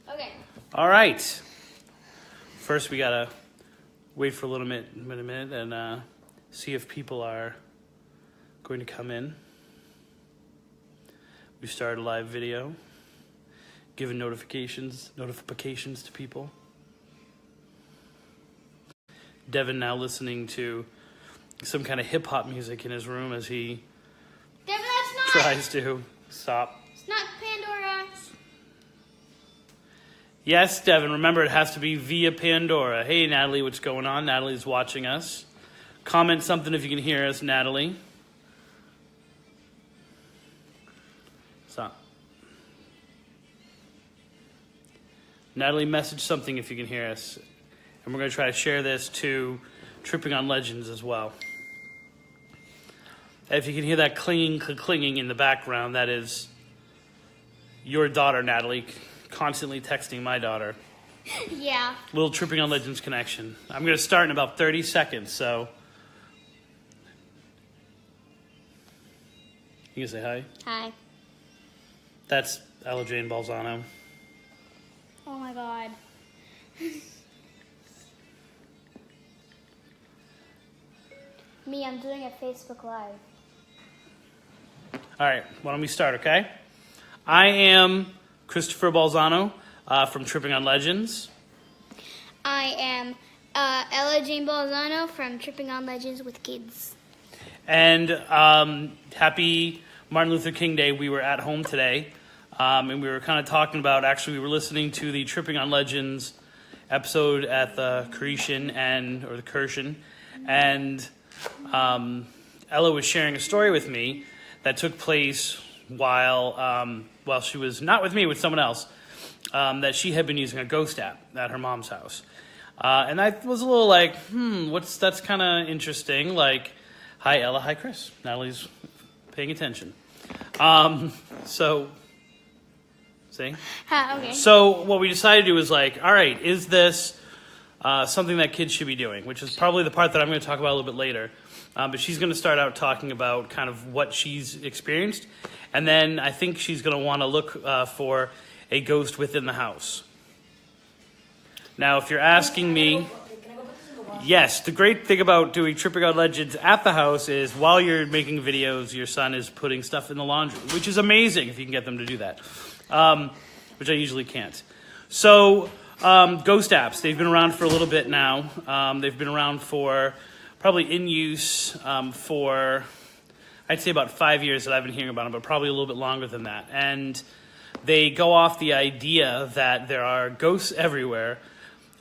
Okay. All right. First, we gotta wait for a little minute and see if people are going to come in. We started a live video, giving notifications to people. Devin now listening to some kind of hip hop music in his room as he Devin, that's not. tries to stop. It's not Pandora. Yes, Devin, remember it has to be via Pandora. Hey, Natalie, what's going on? Natalie's watching us. Comment something if you can hear us, Natalie. Stop. Natalie, message something if you can hear us. And we're going to try to share this to Tripping on Legends as well. If you can hear that clinging in the background, that is your daughter, Natalie, constantly texting my daughter. Yeah. Little Tripping on Legends connection. I'm going to start in about 30 seconds, so. You can say hi? Hi. That's Ella Jane Balzano. Oh my god. Me, I'm doing a Facebook Live. All right, why don't we start, okay? I am Christopher Balzano from Tripping on Legends. I am Ella Jane Balzano from Tripping on Legends with Kids. And happy Martin Luther King Day. We were at home today, and we were kind of talking about, actually, we were listening to the Tripping on Legends episode at the Koreshan, and Ella was sharing a story with me that took place while she was not with me, with someone else, that she had been using a ghost app at her mom's house. And I was a little like, that's kind of interesting. Like, hi, Ella. Hi, Chris. Natalie's paying attention. See? Okay. So what we decided to do was like, all right, is this something that kids should be doing? Which is probably the part that I'm going to talk about a little bit later. But she's going to start out talking about kind of what she's experienced. And then I think she's going to want to look for a ghost within the house. Now, if you're asking me, yes, the great thing about doing Tripping on Legends at the house is while you're making videos, your son is putting stuff in the laundry, which is amazing if you can get them to do that, which I usually can't. So, ghost apps, they've been around for a little bit now. They've been around for probably in use for, I'd say about 5 years that I've been hearing about them, but probably a little bit longer than that. And they go off the idea that there are ghosts everywhere.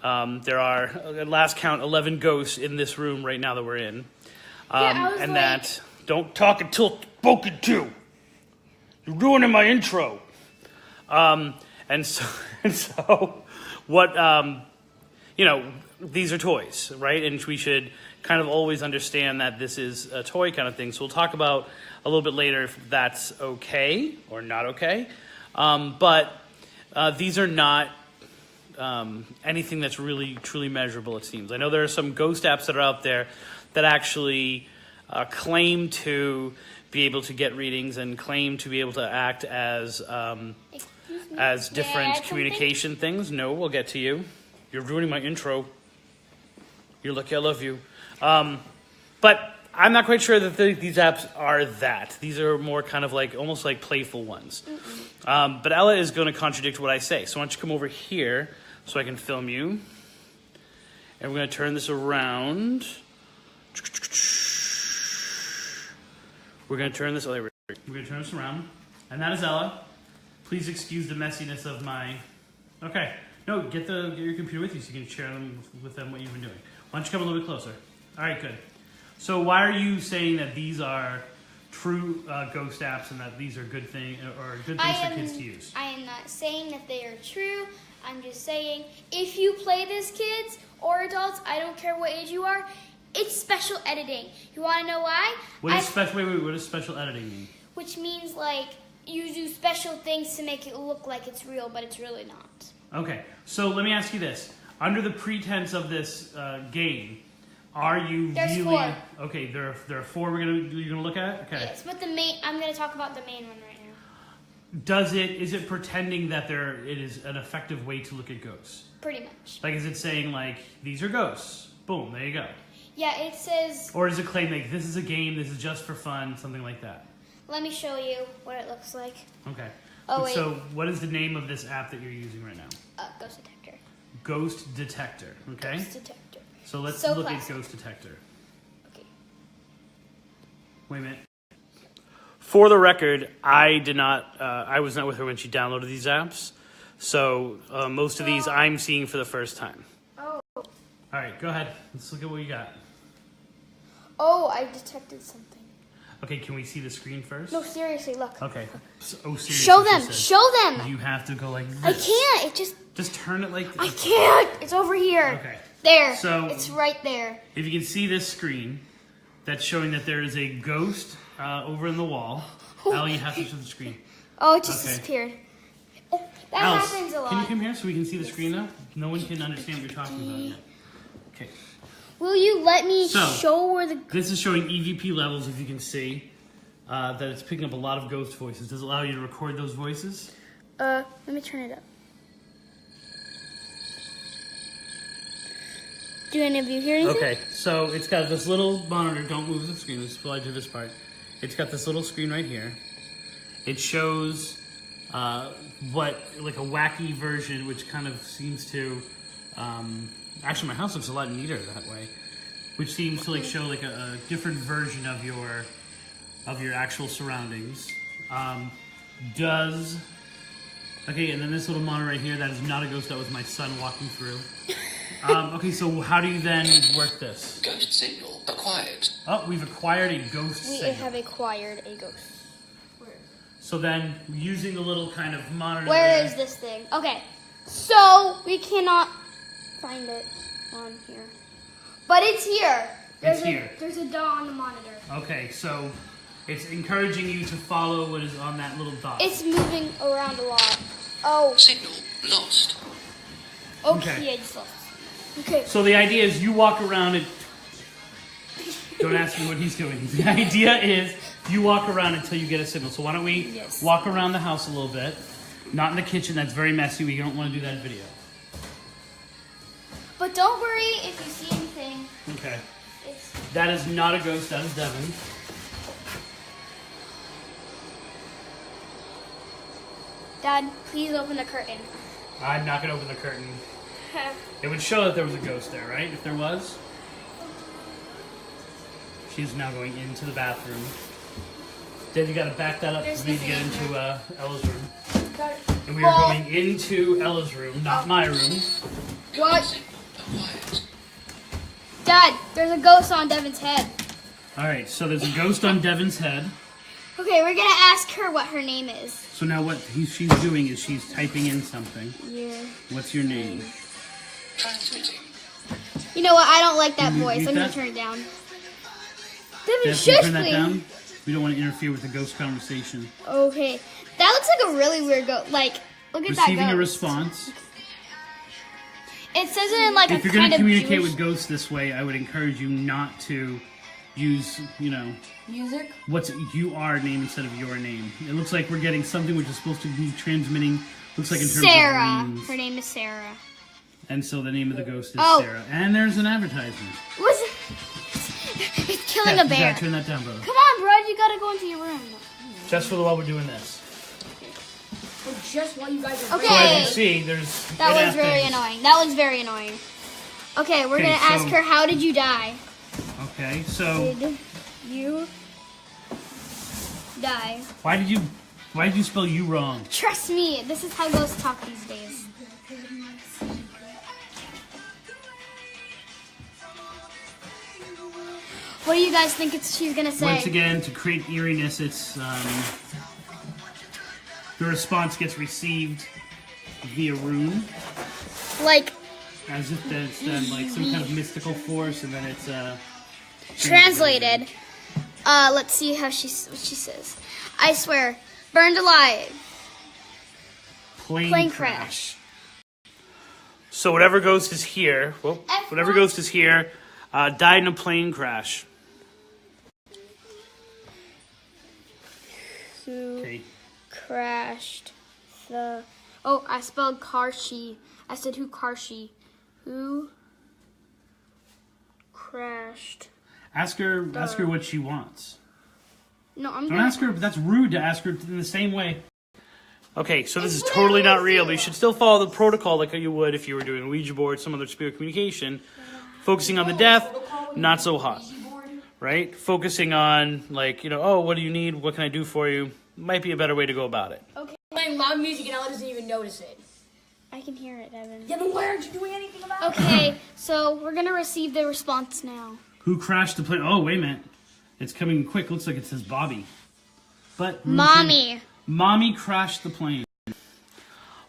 There are, at last count, 11 ghosts in this room right now that we're in. And that, don't talk until spoken to. You're ruining my intro. And so what, these are toys, right? And we should kind of always understand that this is a toy kind of thing. So we'll talk about a little bit later if that's okay or not okay. But these are not anything that's really, truly measurable, it seems. I know there are some ghost apps that are out there that actually claim to be able to get readings and claim to be able to act as different communication things. No, we'll get to you. You're ruining my intro. You're lucky I love you. But I'm not quite sure that these apps are that. These are more kind of like, almost like playful ones. But Ella is going to contradict what I say. So why don't you come over here so I can film you. And we're going to turn this around. We're going to turn this, we're going to turn this around. And that is Ella. Please excuse the messiness of my, okay. No, get your computer with you so you can share with them what you've been doing. Why don't you come a little bit closer? All right, good. So why are you saying that these are true ghost apps and that these are good things for kids to use? I am not saying that they are true. I'm just saying if you play this, kids or adults, I don't care what age you are, it's special editing. You want to know why? What does special editing mean? Which means like you do special things to make it look like it's real, but it's really not. Okay, so let me ask you this. Under the pretense of this game, are you There's really... 4. Okay, there are 4 you're gonna look at? Okay. Yes, but I'm gonna talk about the main one right now. is it pretending that it is an effective way to look at ghosts? Pretty much. Like, is it saying, like, these are ghosts? Boom, there you go. Yeah, it says... Or does it claim, like, this is a game, this is just for fun, something like that? Let me show you what it looks like. Okay. Oh, wait. So, what is the name of this app that you're using right now? Ghost detector. Ghost detector, okay? Ghost detector. So let's So look classic. at ghost detector. Okay. Wait a minute. For the record, I was not with her when she downloaded these apps. So most of these I'm seeing for the first time. Oh. All right, go ahead. Let's look at what you got. Oh, I detected something. Okay, can we see the screen first? No, seriously, look. Okay. Seriously, Show them. she said. Show them. You have to go like this. I can't. It Just turn it like this. I can't. It's over here. Okay. There. So- it's right there. If you can see this screen, that's showing that there is a ghost over in the wall. Allie, you have to show the screen. Oh, it just Okay. disappeared. That Alice, happens a lot. can you come here so we can see the screen now? No one can understand what you're talking about yet. Okay. Will you let me So- show where the... This is showing EVP levels, if you can see, that it's picking up a lot of ghost voices. Does it allow you to record those voices? Let me turn it up. Do any of you hear anything? Okay, so it's got this little monitor. Don't move the screen. Let's slide to this part. It's got this little screen right here. It shows like a wacky version, which kind of seems to... actually, my house looks a lot neater that way. Which seems to like show like a different version of your actual surroundings. Okay, and then this little monitor right here, that is not a ghost, that was my son walking through. Okay, so how do you then work this? Ghost signal acquired. Oh, we've acquired a ghost We signal. have acquired a ghost. So then, using the little kind of monitor Where there, is this thing? Okay, so we cannot find it on here. But it's here. It's here. There's a dot on the monitor. Okay, so it's encouraging you to follow what is on that little dot. It's moving around a lot. Oh, Signal lost. okay. I just lost. Okay. So the idea is you walk around and... Don't ask me what he's doing. The idea is you walk around until you get a signal. So why don't we walk around the house a little bit. Not in the kitchen, that's very messy. We don't want to do that video. But don't worry if you see anything. Okay. It's That is not a ghost, that is Devin. Dad, please open the curtain. I'm not going to open the curtain. It would show that there was a ghost there, right? If there was. She's now going into the bathroom. Dave, you got to back that up There's for me to the get thing into Ella's room. Got it. And we are going into Ella's room, not my room. What? Signal acquired. Dad, there's a ghost on Devin's head. All right, so there's a ghost on Devin's head. Okay, we're gonna ask her what her name is. So now what she's doing is she's typing in something. Yeah. What's your name? Transmitting. You know what? I don't like that Can you voice. mute I'm gonna that? turn it down. Dad, Devin, can you shush, turn that please. down? We don't want to interfere with the ghost conversation. Okay, that looks like a really weird ghost. Like, look at Receiving that a ghost. response. It says it in like If a you're going kind to of communicate Jewish with ghosts this way, I would encourage you not to use, music. what's your name instead of your name. It looks like we're getting something which is supposed to be transmitting, looks like in terms Sarah. of names. Her name is Sarah. And so the name of the ghost is Oh. Sarah. And there's an advertisement. What's it? It's killing Dad, a bear. You gotta turn that down, brother. Come on, bro. You gotta go into your room. Just for the while we're doing this. Just while you guys are Okay. So as you see, there's... That it was very happens. annoying. That was very annoying. Okay, we're Okay, gonna ask so- her, how did you die? Okay, so Did you die? why did you spell you wrong? Trust me, this is how ghosts talk these days. What do you guys think she's gonna say? Once again, to create eeriness, it's the response gets received via rune, Like, as if that's then like some kind of mystical force, and then it's translated. Let's see what she says. I swear, burned alive. plane crash. So whatever ghost is here, died in a plane crash. To Okay. crashed the... Oh, I spelled Karshi. I said who Karshi. Who crashed... Ask her what she wants. No, I'm Don't gonna... ask her. That's rude to ask her in the same way. Okay, so this is totally not real, but you should still follow the protocol like you would if you were doing a Ouija board, some other spirit communication. Focusing on the death, not so hot. Right? Focusing on, like, oh, what do you need? What can I do for you? Might be a better way to go about it. Okay. Playing loud music and Ella doesn't even notice it. I can hear it, Evan. Yeah, then why aren't you doing anything about it? Okay, so we're gonna receive the response now. Who crashed the plane? Oh, wait a minute. It's coming quick. Looks like it says Bobby. But Mommy. Mommy crashed the plane.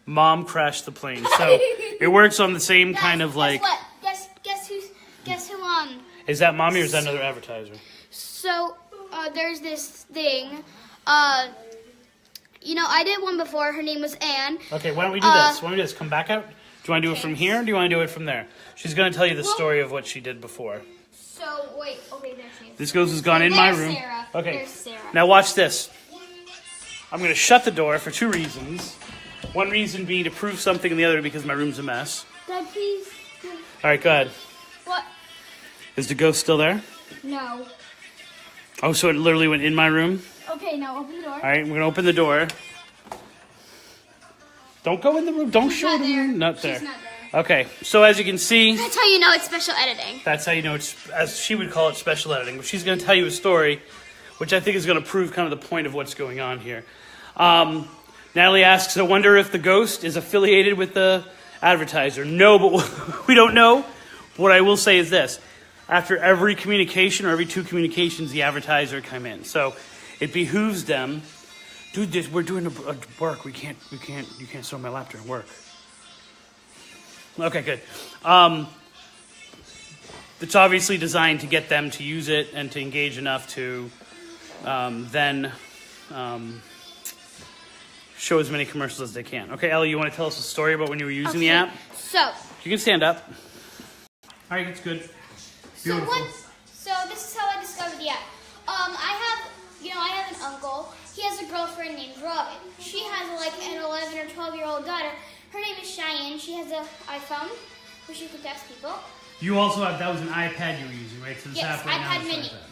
Mom crashed the plane. So it works on the same kind of like... Guess what? Guess who won? Is that Mommy or is that another advertiser? So, there's this thing. I did one before. Her name was Anne. Okay, why don't we do this? Why don't we do this? Come back out. Do you want to do it from here or do you want to do it from there? She's going to tell you the story of what she did before. So, wait. Okay, there she is. This ghost has gone in my There's room. Sarah. Okay. There's Sarah. Now watch this. I'm going to shut the door for 2 reasons. One reason being to prove something and the other because my room's a mess. Dad, please. All right, go ahead. What? Is the ghost still there? No. Oh, so it literally went in my room? Okay, now open the door. All right, we're going to open the door. Don't go in the room. Don't show not the there. room. Not She's there. not there. Okay, so as you can see, That's how you know it's special editing. that's how you know it's, as she would call it, special editing. But she's going to tell you a story, which I think is going to prove kind of the point of what's going on here. Natalie asks, I wonder if the ghost is affiliated with the advertiser. No, but we don't know. What I will say is this. After every communication or every 2 communications, the advertiser come in. So it behooves them, dude, we're doing a work. You can't sit on my lap during work. Okay, good. It's obviously designed to get them to use it and to engage enough to then show as many commercials as they can. Okay, Ellie, you want to tell us a story about when you were using the app? So, You can stand up. All right, that's good. So Beautiful. this is how I discovered the app. I have an uncle. He has a girlfriend named Robin. She has an 11 or 12-year-old daughter. Her name is Cheyenne. She has an iPhone, where she can text people. You also have, that was an iPad you were using, right? So this Yes, app right now iPad is mini. iPad.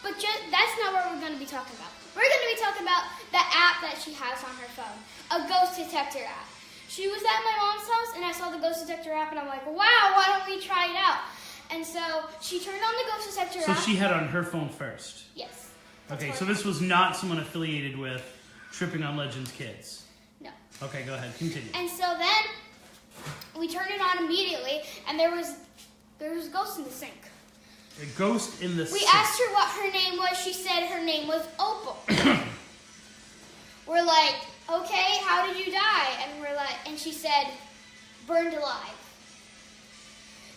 But that's not what we're going to be talking about. We're going to be talking about the app that she has on her phone, a ghost detector app. She was at my mom's house, and I saw the ghost detector app, and I'm like, wow, why don't we try it out? And so she turned on the ghost detector So app. she had it on her phone first. Yes. Okay, That's so what- this was not someone affiliated with Tripping on Legends Kids. No. Okay, go ahead, continue. And so then we turned it on immediately, and there was a ghost in the sink. A ghost in the We sink. asked her what her name was. She said her name was Opal. We're like, okay, how did you die? And she said, burned alive.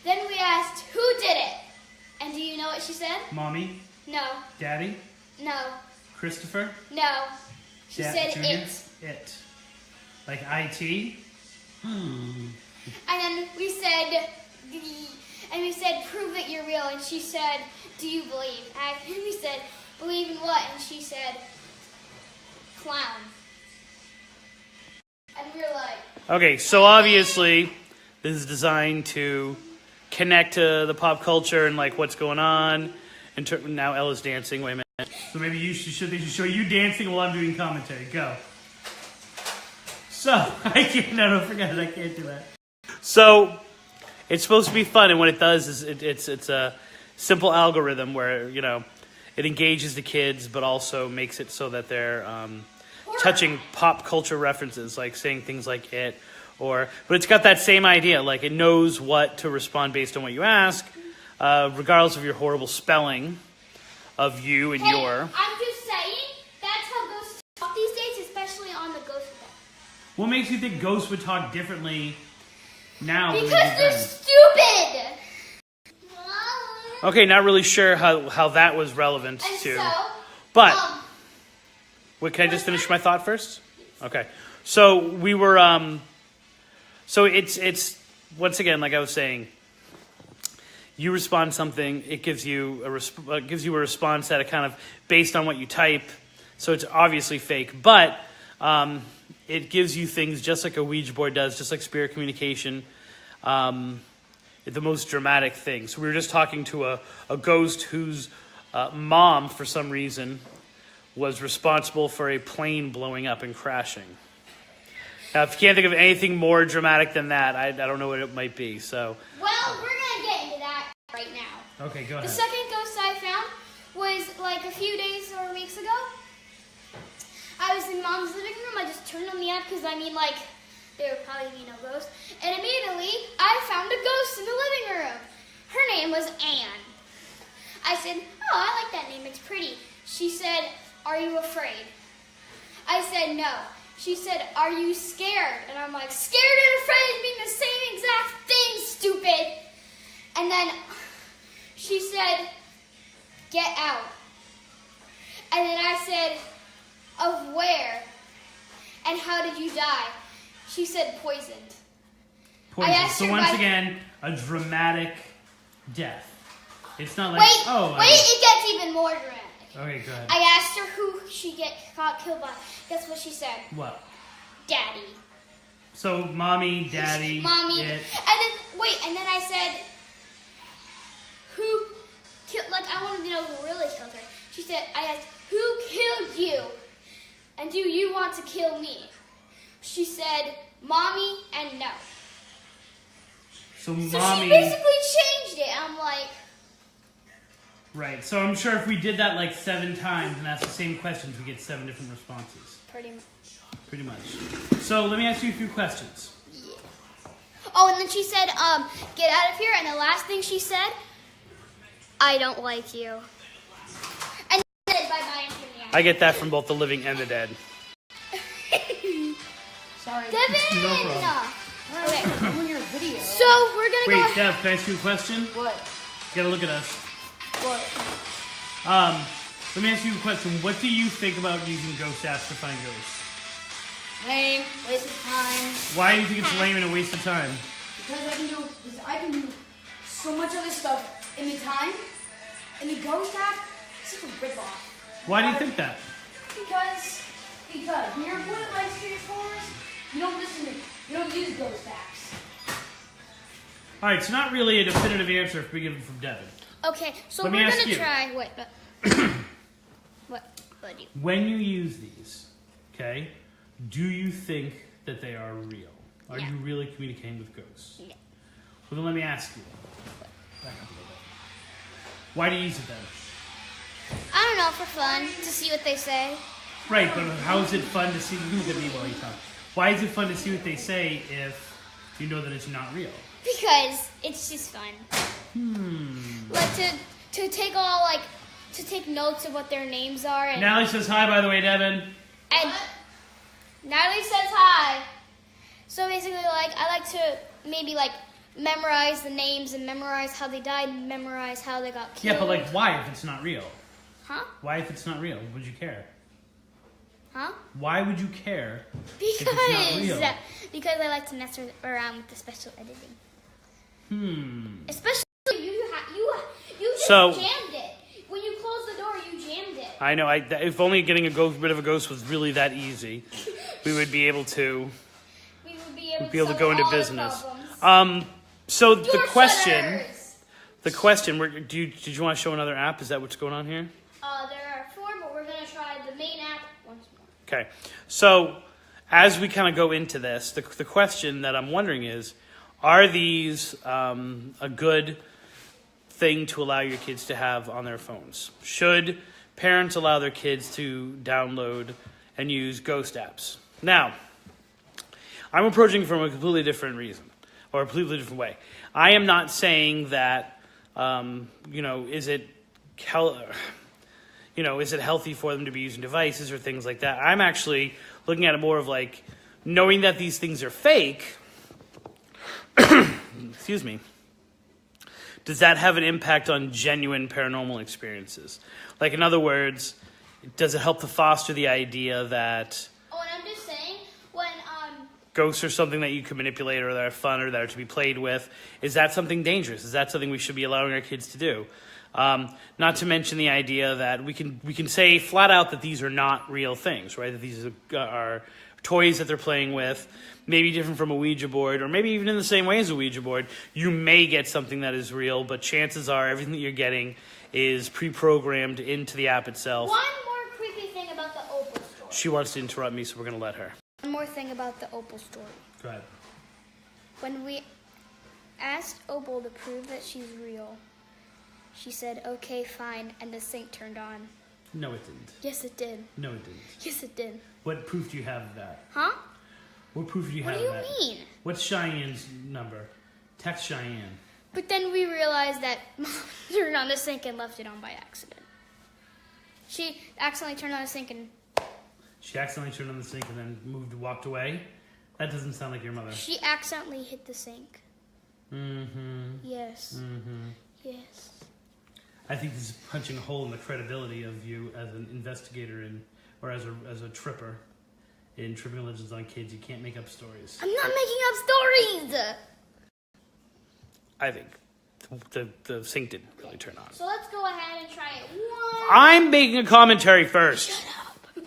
Then we asked, who did it? And do you know what she said? Mommy, No, Daddy, no, Christopher, no. She said Junior? it. It. Like IT? And then we said, prove that you're real. And she said, do you believe? And we said, believe in what? And she said, clown. And we were like, Okay, so obviously this is designed to connect to the pop culture and like what's going on. And now Ella's dancing. Wait a minute. So maybe they should show you dancing while I'm doing commentary. Go. So I can't. No, forget it. I can't do that. So it's supposed to be fun, and what it does is it's a simple algorithm where it engages the kids, but also makes it so that they're touching pop culture references, like saying things like it, but it's got that same idea. Like it knows what to respond based on what you ask, regardless of your horrible spelling of you and hey, your. I'm just saying, that's how ghosts talk these days, especially on the ghost web. What makes you think ghosts would talk differently now? Because than they they're did then? stupid. Okay, not really sure how that was relevant And to. so, But wait, can I just finish my thought first? Okay. So we were so it's once again, like I was saying, you respond something, it gives you a response that it kind of based on what you type. So it's obviously fake, but It gives you things just like a Ouija board does, just like spirit communication. The most dramatic thing. So we were just talking to a ghost whose mom, for some reason, was responsible for a plane blowing up and crashing. Now, if you can't think of anything more dramatic than that, I don't know what it might be. So. Well, we're going to get into that right now. Okay, go ahead. The second ghost I found was like a few days or weeks ago. I was in Mom's living room. I just turned on the app because, there would probably be no ghost. And immediately, I found a ghost in the living room. Her name was Anne. I said, oh, I like that name. It's pretty. She said, are you afraid? I said, no. She said, are you scared? And I'm like, scared and afraid mean the same exact thing, stupid. And then she said, get out. And then I said, of where? And how did you die? She said poisoned. Poisoned. So once again, a dramatic death. It's not like, wait, it gets even more dramatic. Okay, go ahead. I asked her who she got killed by. Guess what she said? What? Daddy. So mommy, daddy. Mommy. It. And then I said, who killed, I wanted to know who really killed her. She said, I asked, who killed you? And do you want to kill me? She said, mommy and no. So So mommy. she basically changed it. I'm like. Right. So I'm sure if we did that 7 times and asked the same questions, we get 7 different responses. Pretty much. So let me ask you a few questions. Yeah. Oh, and then she said, get out of here. And the last thing she said, I don't like you. And then said bye-bye and turned the app. I get that from both the living and the dead. Sorry. Devin! No problem. Okay. I'm on your video. So we're going to go. Wait, Dev, can I ask you a question? What? You gotta look at us. What? Let me ask you a question. What do you think about using ghost apps to find ghosts? Lame. Waste of time. Why do you think it's lame and a waste of time? Because I can do so much other stuff in the time. In the ghost app, it's like a ripoff. Why do you think that? Because when you're putting light transformers, you don't use ghost apps. All right, so not really a definitive answer if we give it from Devin. Okay, so Let me we're ask going to you. try. Wait. What? What do you? When you use these, okay, do you think that they are real? Are Yeah. you really communicating with ghosts? Yeah. Well, then let me ask you. Back up a little bit. Why do you use it then? I don't know, for fun, to see what they say. Right, but how is it fun to see? Look at me while you talk. Why is it fun to see what they say if you know that it's not real? Because it's just fun. Like to take to take notes of what their names are. And Natalie says hi, by the way, Devin. And Natalie says hi. So basically, I like to maybe memorize the names and memorize how they died and memorize how they got killed. Yeah, but why if it's not real? Huh? Why if it's not real? Would you care? Huh? Why would you care if it's not real? Because I like to mess around with the special editing. Especially you just jammed it. When you closed the door, you jammed it. I know. If only getting rid of a ghost was really that easy, we would be able to. We would be able to go solve into all the business. problems. So Door the question, shutters! did you want to show another app? Is that what's going on here? There are 4, but we're gonna try the main app once more. Okay. So as we kind of go into this, the question that I'm wondering is, are these a good thing to allow your kids to have on their phones? Should parents allow their kids to download and use ghost apps? Now, I'm approaching from a completely different reason, or a completely different way. I am not saying that, is it healthy for them to be using devices or things like that? I'm actually looking at it more of knowing that these things are fake. Excuse me. Does that have an impact on genuine paranormal experiences? In other words, does it help to foster the idea that Oh, and I'm just saying, when ghosts are something that you can manipulate or that are fun or that are to be played with? Is that something dangerous? Is that something we should be allowing our kids to do? Not to mention the idea that we can say flat out that these are not real things, right? That these are toys that they're playing with, maybe different from a Ouija board, or maybe even in the same way as a Ouija board. You may get something that is real, but chances are everything that you're getting is pre-programmed into the app itself. One more creepy thing about the Opal story. She wants to interrupt me, so we're going to let her. One more thing about the Opal story. Go ahead. When we asked Opal to prove that she's real, she said, okay, fine, and the sink turned on. No, it didn't. Yes, it did. No, it didn't. Yes, it did. What proof do you have of that? Huh? What proof do you have What do of you that? mean? What's Cheyenne's number? Text Cheyenne. But then we realized that Mom turned on the sink and left it on by accident. She accidentally turned on the sink and... She accidentally turned on the sink and then walked away? That doesn't sound like your mother. She accidentally hit the sink. Mm-hmm. Yes. Mm-hmm. Yes. I think this is punching a hole in the credibility of you as an investigator or as a tripper in tripping legends on kids. You can't make up stories. I'm not making up stories! I think the sink didn't really turn on. So let's go ahead and try it. I'm making a commentary first. Shut up.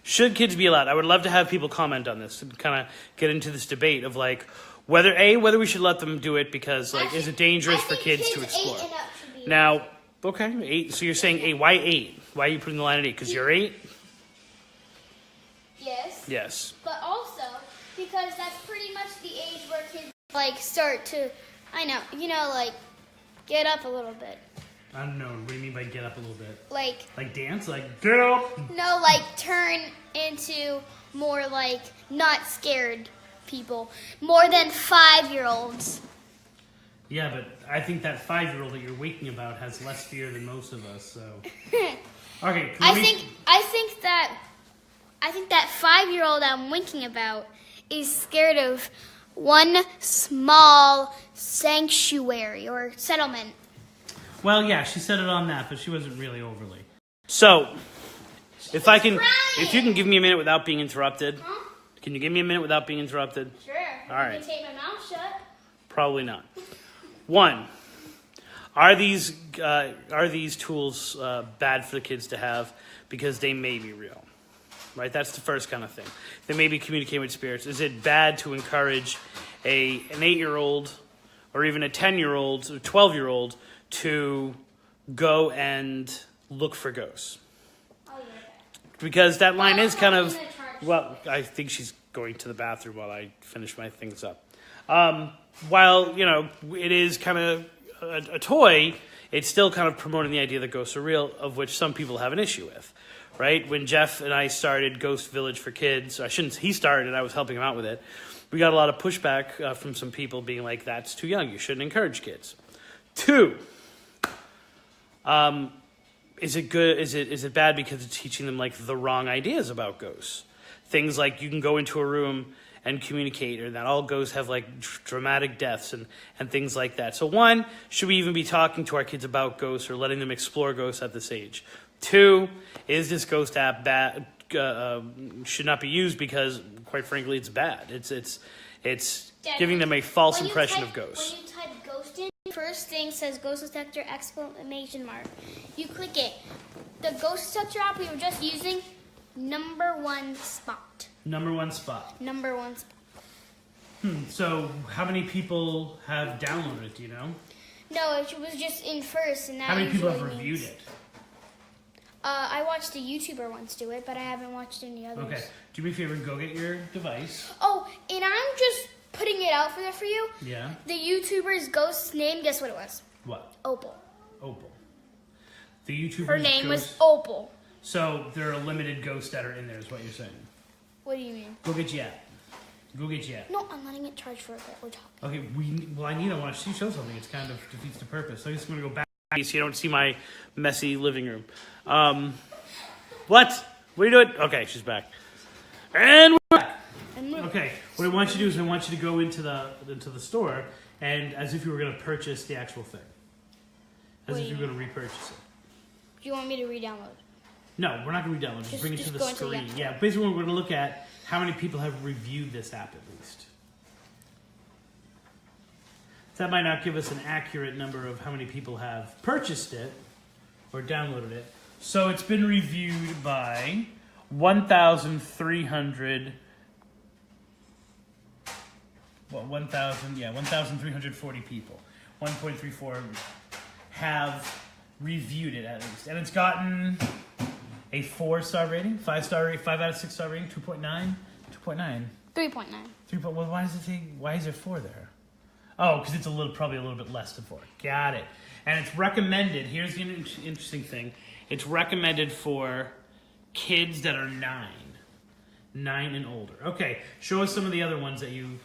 Should kids be allowed? I would love to have people comment on this and kind of get into this debate of like whether we should let them do it because like is it dangerous for kids to explore? 8 and up should be Now, okay, 8. So you're saying 8. Why 8? Why are you putting the line at 8? Because you're 8? Yes. Yes. But also because that's pretty much the age where kids like start to, like get up a little bit. I don't know. What do you mean by get up a little bit? Like dance? Like get up? no, like turn into more like not scared people. More than 5-year-olds. Yeah, but I think that 5-year-old that you're waking about has less fear than most of us. So okay. I think that 5-year-old I'm winking about is scared of one small sanctuary or settlement. Well, yeah, she said it on that, but she wasn't really overly. So, if you can give me a minute without being interrupted. Huh? Can you give me a minute without being interrupted? Sure. All right. You can tape my mouth shut. Probably not. 1, are these tools bad for the kids to have because they may be real? Right, that's the first kind of thing. They may be communicating with spirits. Is it bad to encourage an 8-year-old or even a 10-year-old or 12-year-old to go and look for ghosts? Oh, yeah. Because that line is kind of... I'm gonna charge. Well, I think she's going to the bathroom while I finish my things up. While, it is kind of a toy, it's still kind of promoting the idea that ghosts are real, of which some people have an issue with. Right? When Jeff and I started Ghost Village for Kids, he started, I was helping him out with it. We got a lot of pushback from some people being like, that's too young, you shouldn't encourage kids. 2, is it good? Is it bad because it's teaching them like the wrong ideas about ghosts? Things like you can go into a room and communicate, or that all ghosts have like dramatic deaths and things like that. So 1, should we even be talking to our kids about ghosts or letting them explore ghosts at this age? 2, is this ghost app bad? Should not be used because, quite frankly, it's bad. It's Dad, giving them a false when you impression type- of ghosts. When you type ghost in, first thing says ghost detector ! You click it. The ghost detector app we were just using, number 1 spot. Number 1 spot. Number 1 spot. So, how many people have downloaded it? Do you know? No, it was just in first, and that How many people have usually reviewed means- it? I watched a YouTuber once do it, but I haven't watched any others. Okay. Do me a favor, go get your device. Oh, and I'm just putting it out there for you. Yeah. The YouTuber's ghost's name, guess what it was? What? Opal. Opal. The YouTuber. Her name was Opal. So there are limited ghosts that are in there, is what you're saying. What do you mean? Go get your app. Go get your app. No, I'm letting it charge for a bit. We're talking. Okay. I want to show something. It's kind of defeats the purpose. So I'm just going to go back so you don't see my messy living room. What? What are you doing? Okay, she's back. And we're back. Okay, what I want you to do is I want you to go into the store and as if you were going to purchase the actual thing. As if you were going to repurchase it. Do you want me to re-download? No, we're not going to re-download. Just bring it to the go into the screen. app. Yeah, basically we're going to look at how many people have reviewed this app at least. That might not give us an accurate number of how many people have purchased it or downloaded it. So it's been reviewed by 1,300. Well, 1,340 people. 1.34 have reviewed it at least, and it's gotten a 4-star rating, 5-star rating, 5 out of 6 star rating, 2.9, 2.9, 3.9. 3. Well, why does it say? Why is there 4 there? Oh, because it's probably a little bit less than 4. Got it. And it's recommended. Here's the interesting thing. It's recommended for kids that are 9 and older. Okay, show us some of the other ones that you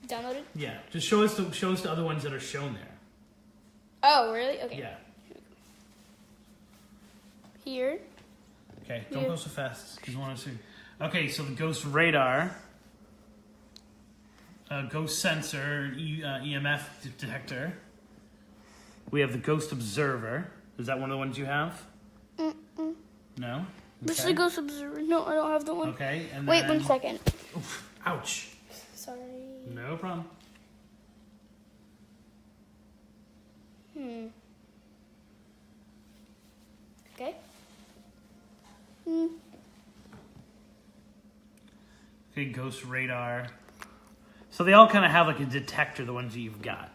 Downloaded? Yeah, just show us the other ones that are shown there. Oh, really? Okay. Yeah. Here. Okay, don't go so fast because I want to see. Okay, so the ghost radar, ghost sensor, EMF detector. We have the ghost observer. Is that one of the ones you have? Mm-mm. No? Which is Okay. the ghost observer? No, I don't have the one. Okay, and Wait then... 1 second. Oof, ouch. Sorry. No problem. Okay. Okay, ghost radar. So they all kind of have like a detector, the ones that you've got.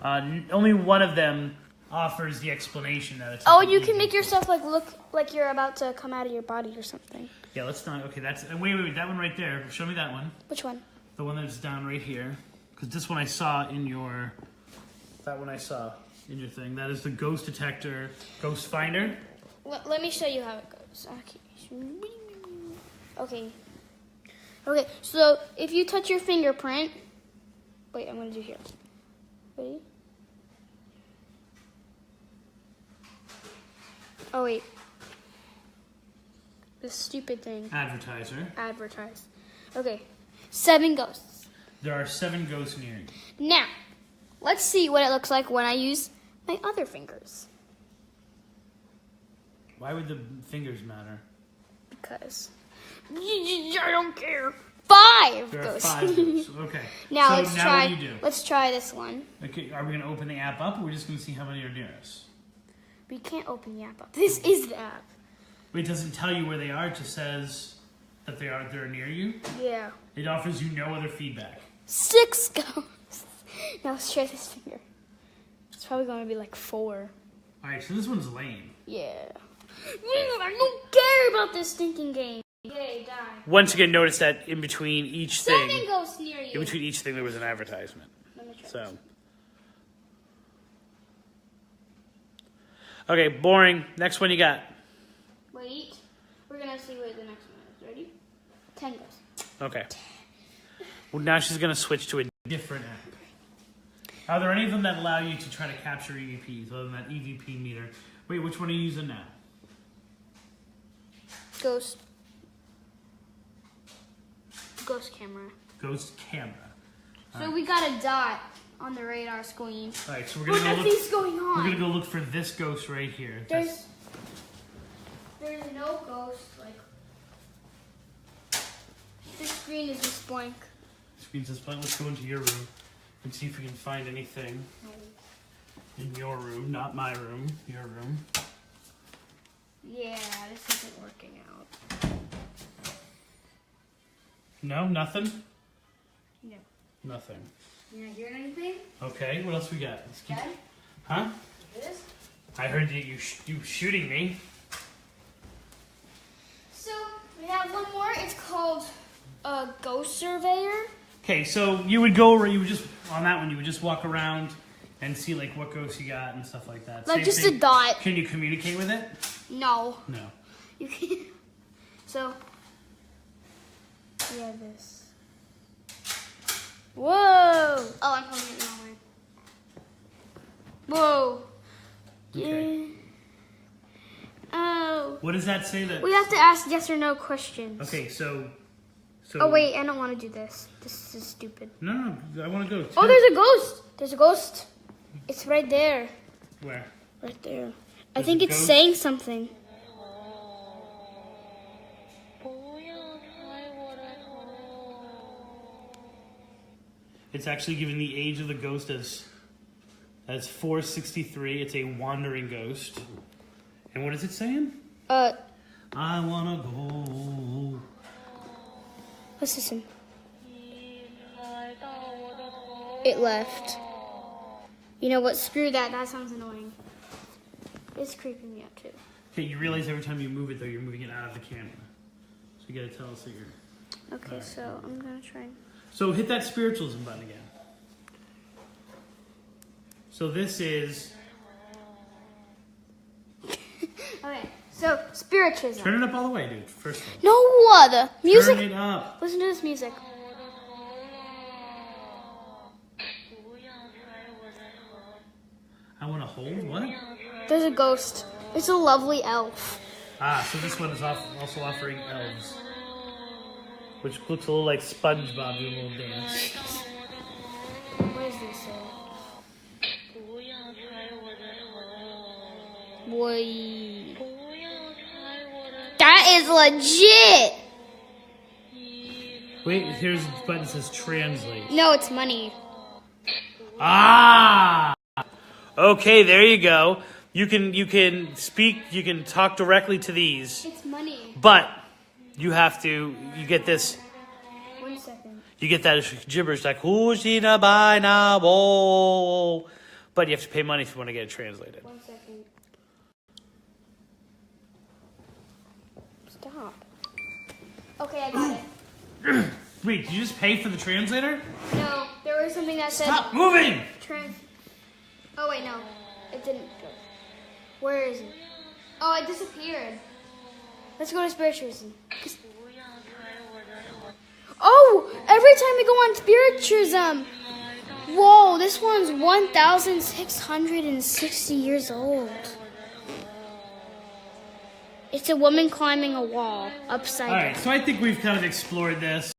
Only one of them offers the explanation that it's... Oh, you can make yourself look like you're about to come out of your body or something. Yeah, let's not... Okay, that's... Wait, that one right there. Show me that one. Which one? The one that's down right here. Because this one I saw in your... That one I saw in your thing. That is the ghost detector, ghost finder. Let me show you how it goes. Okay. Okay, so if you touch your fingerprint... Wait, I'm going to do here. Ready? Oh, wait. This stupid thing. Advertiser. Advertise. Okay. 7 ghosts. There are 7 ghosts near you. Now, let's see what it looks like when I use my other fingers. Why would the fingers matter? Because I don't care. 5 There are ghosts. 5 ghosts. Okay. Now so let's now try. what do you do? Let's try this one. Okay, are we going to open the app up, or are we just going to see how many are near us? We can't open the app up. This is the app. It doesn't tell you where they are. It just says that they're near you. Yeah. It offers you no other feedback. 6 ghosts. Now let's try this finger. It's probably going to be like 4. All right, so this one's lame. Yeah. I don't care about this stinking game. Yay, die. Once again, notice that in between each 7 thing, ghosts near you. in between each thing, there was an advertisement. Let me try. So, okay, boring. Next one you got. Wait. We're going to see what the next one is. Ready? 10 ghosts. Okay. Well, now she's going to switch to a different app. Are there any of them that allow you to try to capture EVPs other than that EVP meter? Wait, which one are you using now? Ghost camera. Ghost camera. So we got a dot on the radar screen. All right, so we're But gonna go nothing's look. going We're on. gonna go look for this ghost right here. There's no ghost. Like this screen is just blank. Screen's this blank. Let's go into your room and see if we can find anything in your room, not my room. Your room. Yeah, this isn't working out. No, nothing. No. Nothing. You're not hearing anything? Okay, what else we got? Let's keep... Okay. Huh? This. I heard you shooting me. So we have one more. It's called a ghost surveyor. Okay, so you would go, you would just on that one. You would just walk around and see like what ghosts you got and stuff like that. Like Same just thing. a dot. Can you communicate with it? No. No. You can't. So we have this. Whoa! Oh, I'm holding it the wrong way. Whoa! Okay. Yeah. Oh. What does that say? That We have to ask yes or no questions. okay, so. Oh wait, I don't want to do this. This is stupid. No, I want to go. Oh, there's a ghost. There's a ghost. It's right there. Where? Right there. I There's think a it's ghost? saying something. It's actually given the age of the ghost as 463. It's a wandering ghost. And what is it saying? I wanna go. What's this one? It left. You know what? Screw that. That sounds annoying. It's creeping me out too. Okay, you realize every time you move it, though, you're moving it out of the camera. So you gotta tell us that you're... Okay, right. so I'm gonna try. So hit that spiritualism button again. So this is... Okay, so spiritualism. Turn it up all the way, dude. First of all. No, the music. Turn it up. Listen to this music. I want to hold? What? There's a ghost. It's a lovely elf. Ah, so this one is also offering elves. Which looks a little like SpongeBob doing a little dance. What is this? Boy. That is legit. Wait, here's the button that says translate. No, it's money. Ah! Okay, there you go. You can speak, you can talk directly to these. It's money. But you get this. 1 second. You get that gibberish like Hushina by na wo. But you have to pay money if you want to get it translated. 1 second. Stop. Okay, I got it. Wait, did you just pay for the translator? No, there was something that said Stop moving! Oh wait, no. It didn't go. Where is it? Oh, it disappeared. Let's go to spiritualism. Oh, every time we go on spiritualism. Whoa, this one's 1,660 years old. It's a woman climbing a wall upside down. Alright, so I think we've kind of explored this.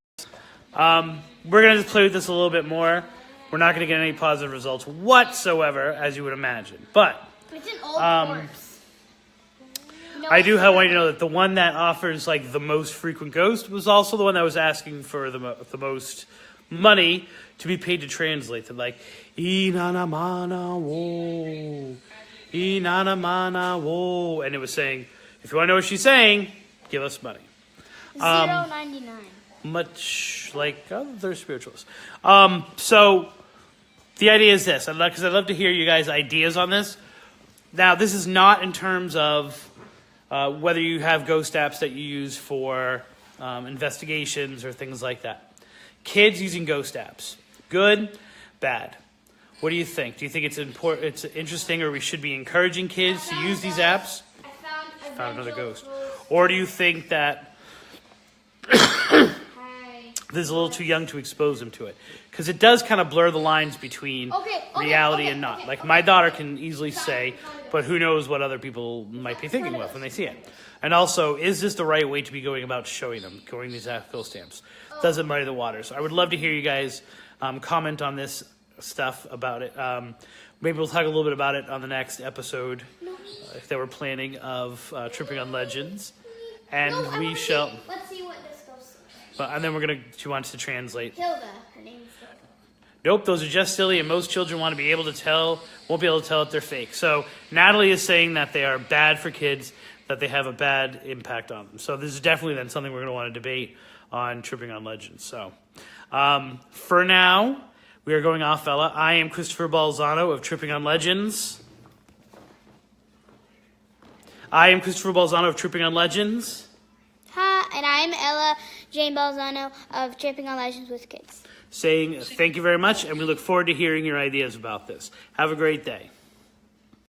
We're going to just play with this a little bit more. We're not going to get any positive results whatsoever, as you would imagine. But It's an old corpse. I do want you to know that the one that offers like the most frequent ghost was also the one that was asking for the most money to be paid to translate. They're like, Inana mana wo, Inana mana wo. And it was saying, if you want to know what she's saying, give us money. $0.99. Much like other spiritualists. So the idea is this, because I'd love to hear you guys' ideas on this. Now, this is not in terms of whether you have ghost apps that you use for investigations or things like that. Kids using ghost apps. Good, bad. What do you think? Do you think it's important? It's interesting, or we should be encouraging kids to use these apps? I Found another ghost. Or do you think that this is a little too young to expose them to it? Because it does kind of blur the lines between reality and not. Like my daughter can easily say, but who knows what other people might be thinking of when they see it. And also, is this the right way to be going about showing them, going these ghost stamps? Does it muddy the waters? I would love to hear you guys comment on this stuff about it. Maybe we'll talk a little bit about it on the next episode, if they were planning of Tripping on Legends. And we shall... Let's see what this ghost is. And then she wants to translate. Hilda. Her name's Hilda. Nope, those are just silly, and most children won't be able to tell if they're fake. So Natalie is saying that they are bad for kids, that they have a bad impact on them. So this is definitely then something we're going to want to debate on Tripping on Legends. So for now, we are going off, fella. I am Christopher Balzano of Tripping on Legends. Hi, and I'm Ella Jane Balzano of Tripping on Legends with Kids. Saying thank you very much, and we look forward to hearing your ideas about this. Have a great day.